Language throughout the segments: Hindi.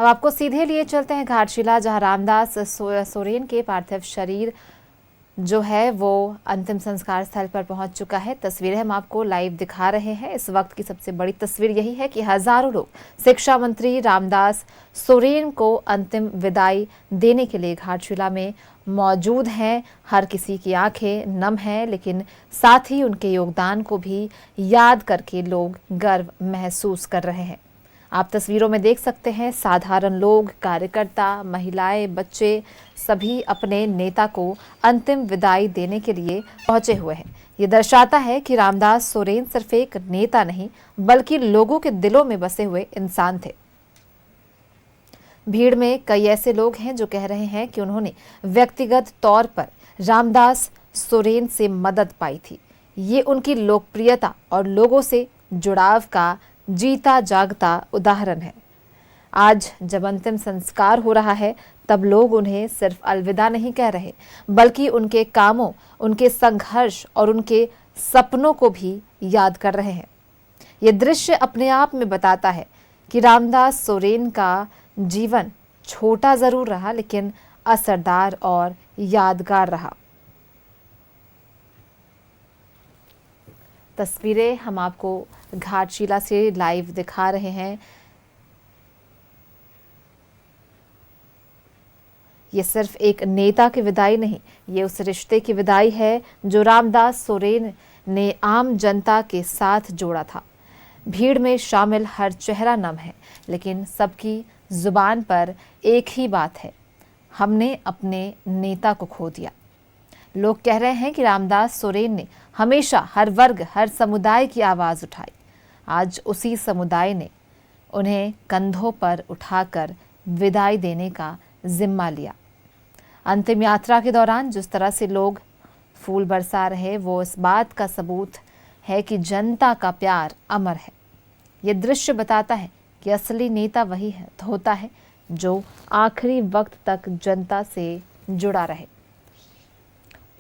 अब आपको सीधे लिए चलते हैं घाटशिला, जहां रामदास सोरेन के पार्थिव शरीर जो है वो अंतिम संस्कार स्थल पर पहुंच चुका है। तस्वीरें हम आपको लाइव दिखा रहे हैं। इस वक्त की सबसे बड़ी तस्वीर यही है कि हजारों लोग शिक्षा मंत्री रामदास सोरेन को अंतिम विदाई देने के लिए घाटशिला में मौजूद हैं। हर किसी की आंखें नम हैं, लेकिन साथ ही उनके योगदान को भी याद करके लोग गर्व महसूस कर रहे हैं। आप तस्वीरों में देख सकते हैं, साधारण लोग, कार्यकर्ता, महिलाएं, बच्चे सभी अपने नेता को अंतिम विदाई देने के लिए पहुंचे हुए हैं। ये दर्शाता है कि रामदास सोरेन सिर्फ एक नेता नहीं, बल्कि लोगों के दिलों में बसे हुए इंसान थे। भीड़ में कई ऐसे लोग हैं जो कह रहे हैं कि उन्होंने व्यक्तिगत तौर पर रामदास सोरेन से मदद पाई थी। ये उनकी लोकप्रियता और लोगों से जुड़ाव का जीता जागता उदाहरण है। आज जब अंतिम संस्कार हो रहा है, तब लोग उन्हें सिर्फ अलविदा नहीं कह रहे, बल्कि उनके कामों, उनके संघर्ष और उनके सपनों को भी याद कर रहे हैं। ये दृश्य अपने आप में बताता है कि रामदास सोरेन का जीवन छोटा जरूर रहा, लेकिन असरदार और यादगार रहा। तस्वीरें हम आपको घाटशिला से लाइव दिखा रहे हैं। ये सिर्फ एक नेता की विदाई नहीं, ये उस रिश्ते की विदाई है जो रामदास सोरेन ने आम जनता के साथ जोड़ा था। भीड़ में शामिल हर चेहरा नम है, लेकिन सबकी जुबान पर एक ही बात है, हमने अपने नेता को खो दिया। लोग कह रहे हैं कि रामदास सोरेन ने हमेशा हर वर्ग, हर समुदाय की आवाज़ उठाई। आज उसी समुदाय ने उन्हें कंधों पर उठाकर विदाई देने का जिम्मा लिया। अंतिम यात्रा के दौरान जिस तरह से लोग फूल बरसा रहे, वो इस बात का सबूत है कि जनता का प्यार अमर है। ये दृश्य बताता है कि असली नेता वही होता है जो आखिरी वक्त तक जनता से जुड़ा रहे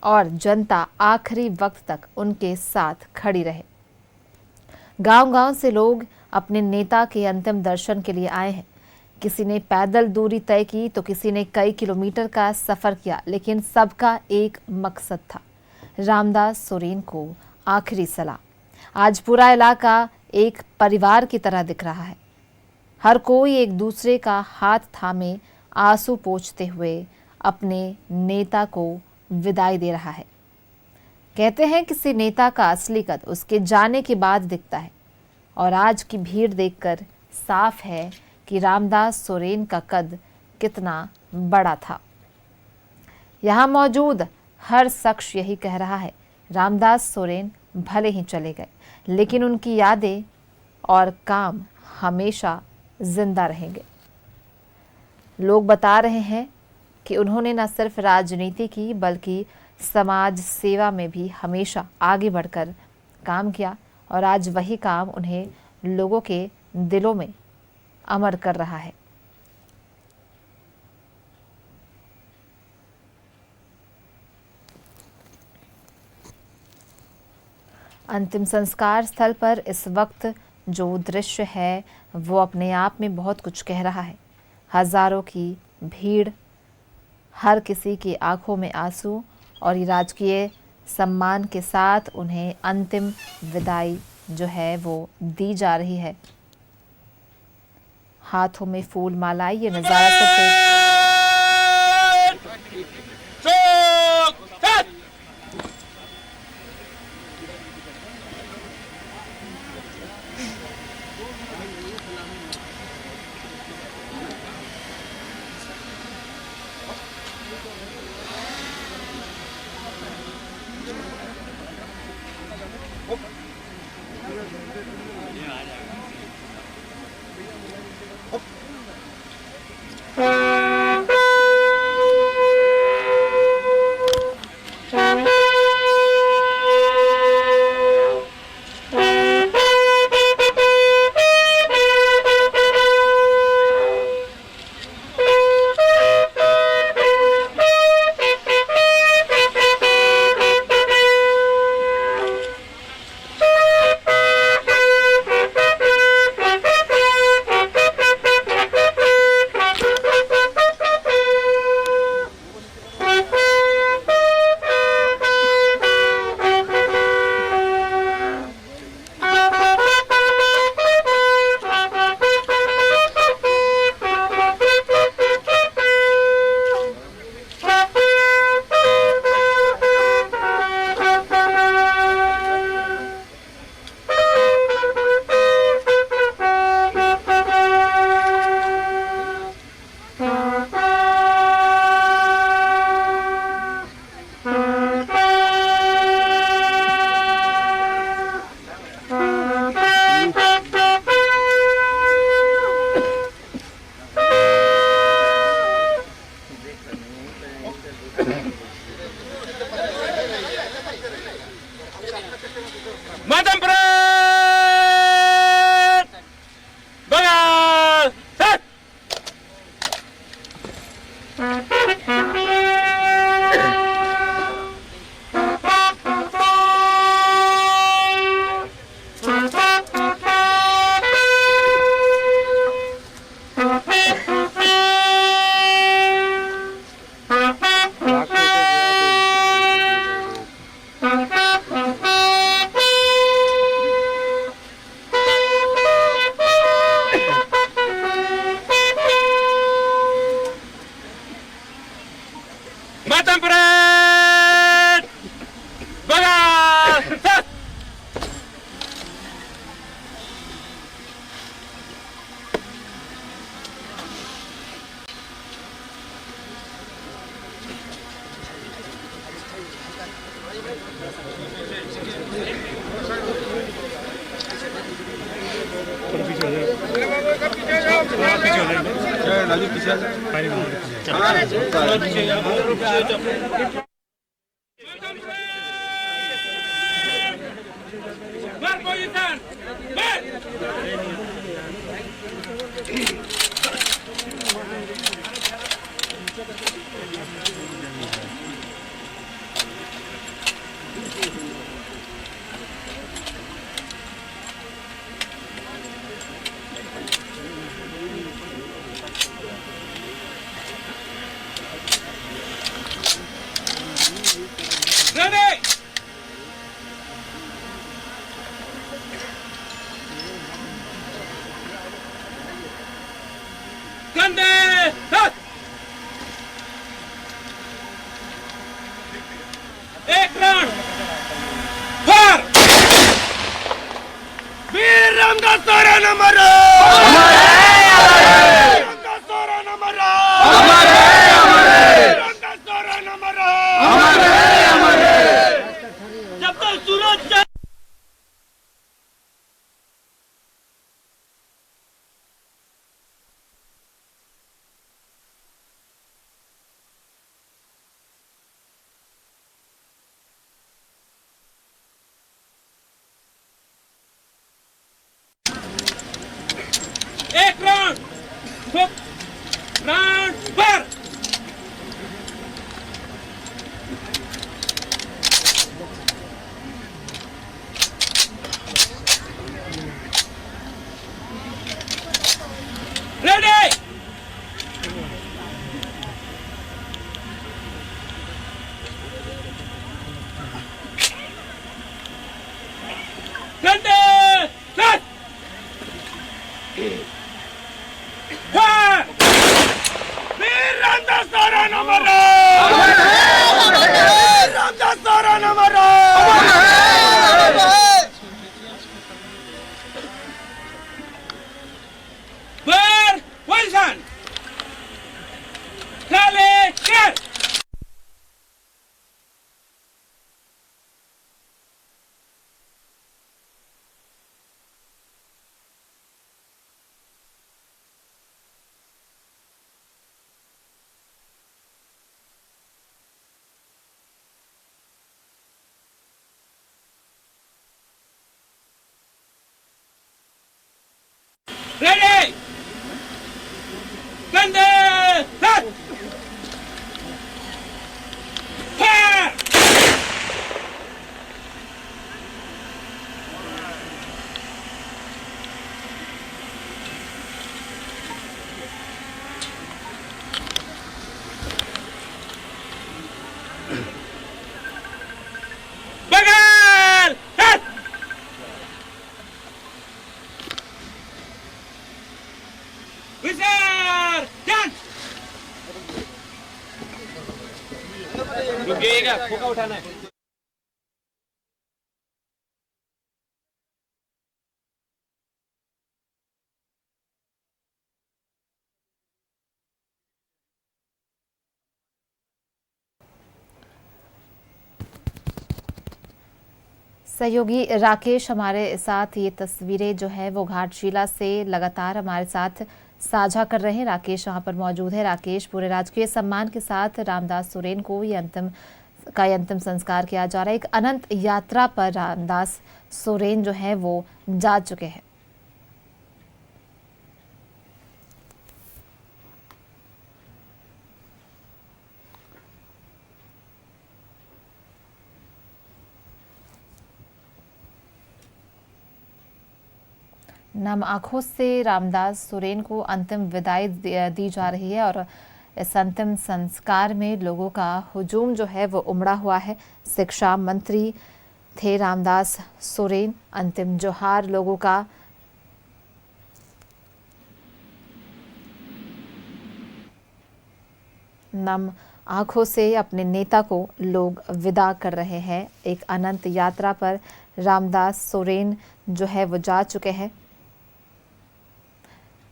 और जनता आखिरी वक्त तक उनके साथ खड़ी रहे। गांव-गांव से लोग अपने नेता के अंतिम दर्शन के लिए आए हैं। किसी ने पैदल दूरी तय की तो किसी ने कई किलोमीटर का सफर किया, लेकिन सबका एक मकसद था, रामदास सोरेन को आखिरी सलाम। आज पूरा इलाका एक परिवार की तरह दिख रहा है। हर कोई एक दूसरे का हाथ थामे आंसू पोंछते हुए अपने नेता को विदाई दे रहा है। कहते हैं किसी नेता का असली कद उसके जाने के बाद दिखता है, और आज की भीड़ देखकर साफ है कि रामदास सोरेन का कद कितना बड़ा था। यहाँ मौजूद हर शख्स यही कह रहा है, रामदास सोरेन भले ही चले गए, लेकिन उनकी यादें और काम हमेशा जिंदा रहेंगे। लोग बता रहे हैं कि उन्होंने न सिर्फ राजनीति की, बल्कि समाज सेवा में भी हमेशा आगे बढ़कर काम किया, और आज वही काम उन्हें लोगों के दिलों में अमर कर रहा है। अंतिम संस्कार स्थल पर इस वक्त जो दृश्य है वो अपने आप में बहुत कुछ कह रहा है। हजारों की भीड़, हर किसी की आंखों में आंसू, और ये राजकीय सम्मान के साथ उन्हें अंतिम विदाई जो है वो दी जा रही है। हाथों में फूल मालाएं, ये नजारा सिर्फ Oh. एक राउंड फायर वीर रामदास सोरेन हमारा रामदास सोरेन हमारा रामदास सोरेन हमारा जब तक सूरज एक राउंड राउंड फायर रेडी गंदे शॉट वीर रामदास सोरेन हमारा रामदास सोरेन हमारा फायर पोजीशन खाली क्लियर रेडी गंदे शॉट फायर बगल शॉट विजर जंप रुकिएगा खोखा उठाना है सहयोगी राकेश हमारे साथ ये तस्वीरें जो है वो घाटशिला से लगातार हमारे साथ साझा कर रहे हैं। राकेश वहाँ पर मौजूद है। राकेश, पूरे राजकीय सम्मान के साथ रामदास सोरेन को ये अंतिम संस्कार किया जा रहा है। एक अनंत यात्रा पर रामदास सोरेन जो है वो जा चुके हैं। नम आंखों से रामदास सोरेन को अंतिम विदाई दी जा रही है और इस अंतिम संस्कार में लोगों का हुजूम जो है वो उमड़ा हुआ है। शिक्षा मंत्री थे रामदास सोरेन। अंतिम जोहार लोगों का नम आंखों से अपने नेता को लोग विदा कर रहे हैं। एक अनंत यात्रा पर रामदास सोरेन जो है वो जा चुके हैं।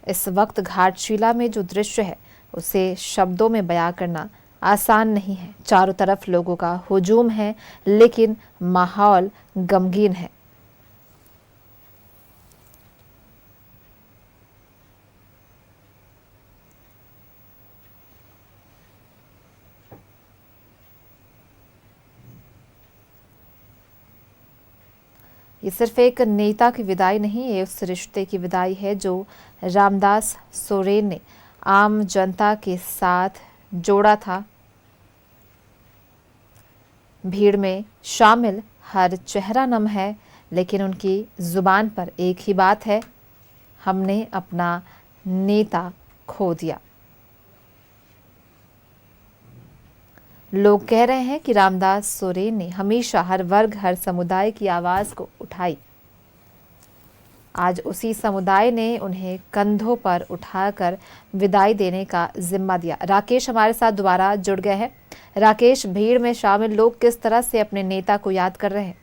इस वक्त घाटशिला में जो दृश्य है उसे शब्दों में बयां करना आसान नहीं है। चारों तरफ लोगों का हुजूम है, लेकिन माहौल गमगीन है। ये सिर्फ एक नेता की विदाई नहीं, ये उस रिश्ते की विदाई है जो रामदास सोरेन ने आम जनता के साथ जोड़ा था। भीड़ में शामिल हर चेहरा नम है, लेकिन उनकी जुबान पर एक ही बात है, हमने अपना नेता खो दिया। लोग कह रहे हैं कि रामदास सोरेन ने हमेशा हर वर्ग, हर समुदाय की आवाज को उठाई। आज उसी समुदाय ने उन्हें कंधों पर उठाकर विदाई देने का जिम्मा दिया। राकेश हमारे साथ दोबारा जुड़ गए हैं। राकेश, भीड़ में शामिल लोग किस तरह से अपने नेता को याद कर रहे हैं?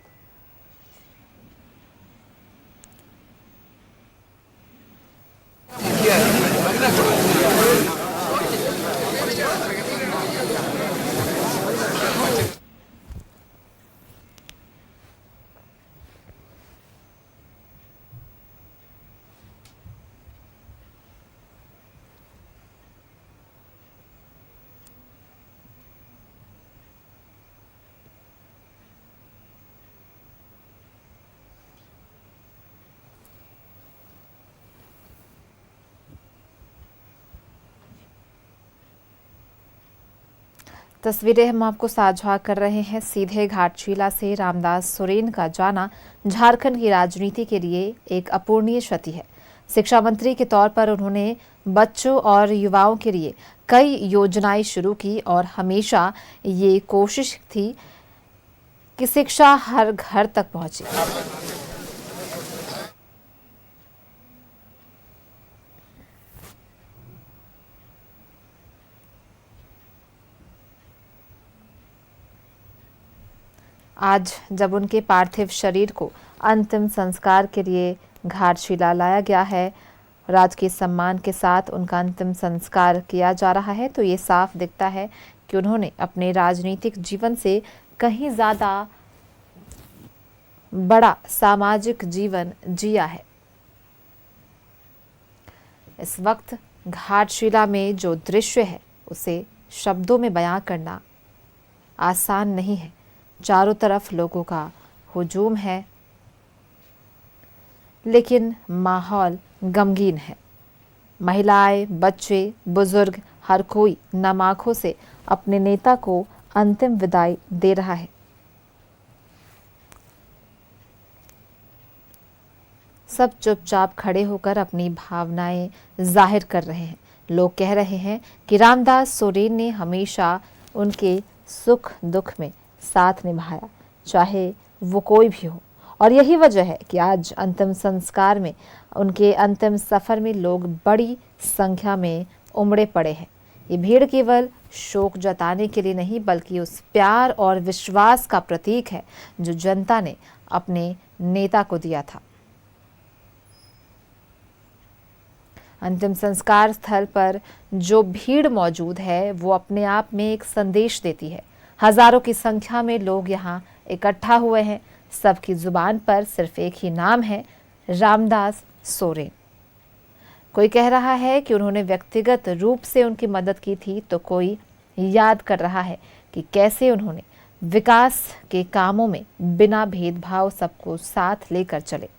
तस्वीरें हम आपको साझा कर रहे हैं सीधे घाटशिला से। रामदास सोरेन का जाना झारखंड की राजनीति के लिए एक अपूरणीय क्षति है। शिक्षा मंत्री के तौर पर उन्होंने बच्चों और युवाओं के लिए कई योजनाएं शुरू की और हमेशा ये कोशिश थी कि शिक्षा हर घर तक पहुंचे। आज जब उनके पार्थिव शरीर को अंतिम संस्कार के लिए घाटशिला लाया गया है, राजकीय सम्मान के साथ उनका अंतिम संस्कार किया जा रहा है, तो ये साफ दिखता है कि उन्होंने अपने राजनीतिक जीवन से कहीं ज़्यादा बड़ा सामाजिक जीवन जिया है। इस वक्त घाटशिला में जो दृश्य है उसे शब्दों में बयां करना आसान नहीं है। चारों तरफ लोगों का हुजूम है, लेकिन माहौल गमगीन है। महिलाएं, बच्चे, बुजुर्ग, हर कोई नम आंखों से अपने नेता को अंतिम विदाई दे रहा है। सब चुपचाप खड़े होकर अपनी भावनाएं जाहिर कर रहे हैं। लोग कह रहे हैं कि रामदास सोरेन ने हमेशा उनके सुख दुख में साथ निभाया, चाहे वो कोई भी हो। और यही वजह है कि आज अंतिम संस्कार में, उनके अंतिम सफर में लोग बड़ी संख्या में उमड़े पड़े हैं। ये भीड़ केवल शोक जताने के लिए नहीं, बल्कि उस प्यार और विश्वास का प्रतीक है जो जनता ने अपने नेता को दिया था। अंतिम संस्कार स्थल पर जो भीड़ मौजूद है वो अपने आप में एक संदेश देती है। हजारों की संख्या में लोग यहाँ इकट्ठा हुए हैं। सबकी जुबान पर सिर्फ एक ही नाम है, रामदास सोरेन। कोई कह रहा है कि उन्होंने व्यक्तिगत रूप से उनकी मदद की थी, तो कोई याद कर रहा है कि कैसे उन्होंने विकास के कामों में बिना भेदभाव सबको साथ लेकर चले।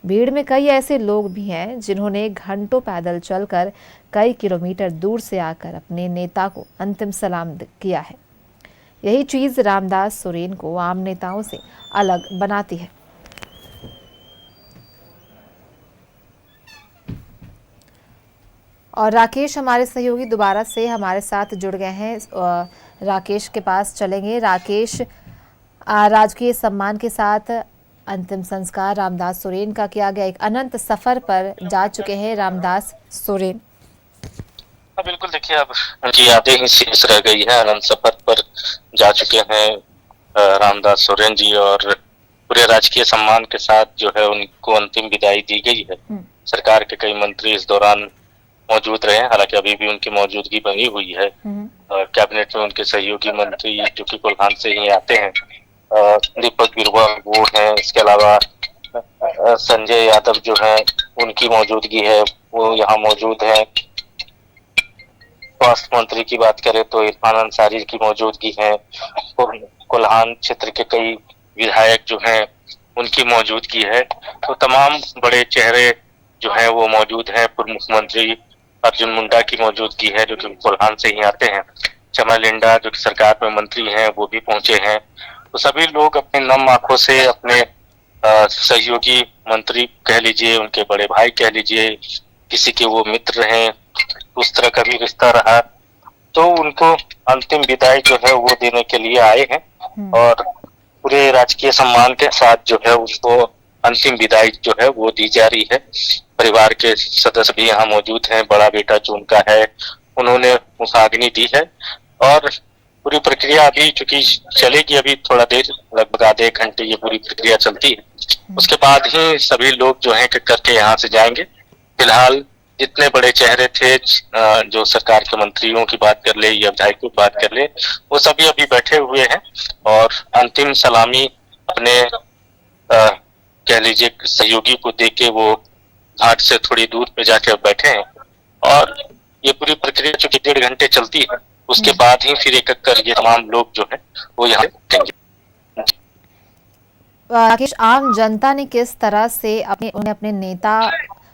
भीड़ में कई ऐसे लोग भी हैं जिन्होंने घंटों पैदल चलकर कई किलोमीटर दूर से आकर अपने नेता को अंतिम सलाम किया है। यही चीज रामदास सोरेन को आम नेताओं से अलग बनाती है। और राकेश हमारे सहयोगी दोबारा से हमारे साथ जुड़ गए हैं। राकेश के पास चलेंगे। राकेश, राजकीय सम्मान के साथ अंतिम संस्कार रामदास सोरेन का किया गया। एक अनंत सफर पर जा चुके हैं रामदास सोरेन। बिल्कुल, देखिए अब उनकी यादें ही शेष रह गई है। अनंत सफर पर जा चुके हैं रामदास सोरेन जी, और पूरे राजकीय सम्मान के साथ जो है उनको अंतिम विदाई दी गई है। सरकार के कई मंत्री इस दौरान मौजूद रहे, हालांकि अभी भी उनकी मौजूदगी बनी हुई है। कैबिनेट में उनके सहयोगी मंत्री जो कि कोल्हान से ही आते हैं, दीपक बिरुवा वो हैं, इसके अलावा संजय यादव जो है उनकी मौजूदगी है, वो यहाँ मौजूद है। स्वास्थ्य मंत्री की बात करें तो इरफान अंसारी की मौजूदगी है। कोल्हान क्षेत्र के कई विधायक जो हैं उनकी मौजूदगी है। तो तमाम बड़े चेहरे जो है वो मौजूद हैं। पूर्व मुख्यमंत्री अर्जुन मुंडा की मौजूदगी है जो कि कोल्हान से ही आते हैं। चमन लिंडा जो कि सरकार में मंत्री हैं वो भी पहुंचे हैं। तो सभी लोग अपने नम आंखों से अपने सहयोगी मंत्री कह लीजिए, उनके बड़े भाई कह लीजिए, किसी के वो मित्र रहे, उस तरह का भी रिश्ता रहा, तो उनको अंतिम विदाई जो है वो देने के लिए आए हैं और पूरे राजकीय सम्मान के साथ जो है उनको अंतिम विदाई जो है वो दी जा रही है। परिवार के सदस्य भी यहाँ मौजूद हैं। बड़ा बेटा जो उनका है उन्होंने मुखाग्नि दी है और पूरी प्रक्रिया अभी चूंकि चलेगी, अभी थोड़ा देर, लगभग आधे एक घंटे ये पूरी प्रक्रिया चलती है। उसके बाद ही सभी लोग जो है करके यहाँ से जाएंगे। फिलहाल जितने बड़े चेहरे थे, जो सरकार के मंत्रियों की बात कर ले या विधायकों की बात कर ले, वो सभी अभी बैठे हुए हैं और अंतिम सलामी अपने कह लीजिए सहयोगी को देके वो घाट से थोड़ी दूर पे जाके बैठे हैं और ये पूरी प्रक्रिया चूंकि 1.5 घंटे चलती है, उसके बाद ही फिर एक कर ये तमाम लोग जो है वो यहाँ रहेंगे। राकेश, आम जनता ने किस तरह से उन्हें अपने नेता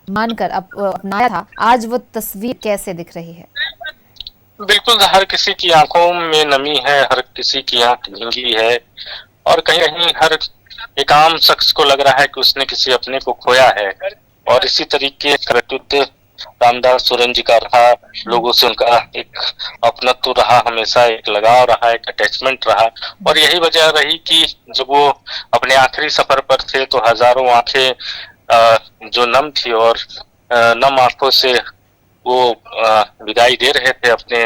मानकर अपनाया था, आज वो तस्वीर कैसे दिख रही है? बिल्कुल, हर किसी की आंखों में नमी है, हर किसी की आंख भींगी है और कहीं कहीं हर एक आम शख्स को लग रहा है कि उसने किसी अपने को खोया है। और इसी तरीके कृतज्ञ रामदास सोरेन जी का रहा, लोगों से उनका एक अपनत्व रहा, हमेशा एक लगाव रहा, एक अटैचमेंट रहा और यही वजह रही कि जब वो अपने आखिरी सफर पर थे तो हजारों आंखें जो नम थी और नम आंखों से वो विदाई दे रहे थे अपने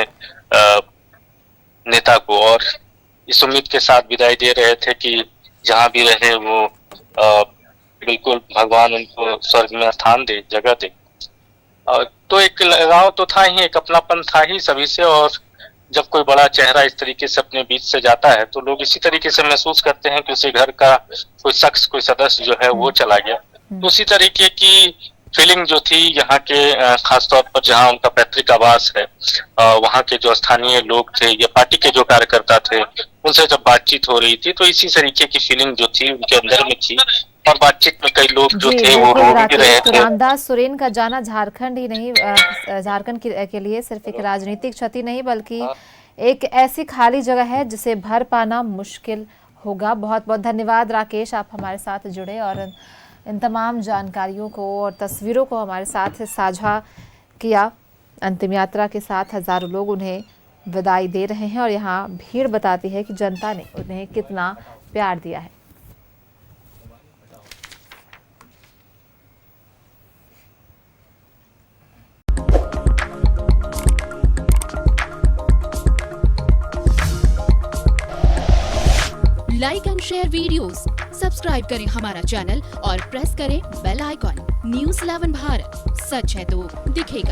नेता को और इस उम्मीद के साथ विदाई दे रहे थे कि जहां भी रहे वो बिल्कुल भगवान उनको स्वर्ग में स्थान दे, जगह दे। तो एक लगाव तो था ही, एक अपनापन था ही सभी से और जब कोई बड़ा चेहरा इस तरीके से अपने बीच से जाता है तो लोग इसी तरीके से महसूस करते हैं कि उसी घर का कोई शख्स, कोई सदस्य जो है वो चला गया। तो उसी तरीके की फीलिंग जो थी यहाँ के खासतौर पर जहाँ उनका पैतृक आवास है, वहाँ के जो स्थानीय लोग थे या पार्टी के जो कार्यकर्ता थे उनसे जब बातचीत हो रही थी तो इसी तरीके की फीलिंग जो थी उनके अंदर में थी और बातचीत में कई लोग जो थे वो रो भी रहे थे। रामदास सोरेन का जाना झारखंड ही नहीं, झारखंड के लिए सिर्फ एक राजनीतिक क्षति नहीं बल्कि एक ऐसी खाली जगह है जिसे भर पाना मुश्किल होगा। बहुत बहुत धन्यवाद राकेश, आप हमारे साथ जुड़े और इन तमाम जानकारियों को और तस्वीरों को हमारे साथ साझा किया। अंतिम यात्रा के साथ हजारों लोग उन्हें विदाई दे रहे हैं और यहाँ भीड़ बताती है कि जनता ने उन्हें कितना प्यार दिया है। Like and share videos, subscribe करें हमारा चैनल और प्रेस करें बेल आइकॉन। न्यूज़ 11 भारत, सच है तो दिखेगा।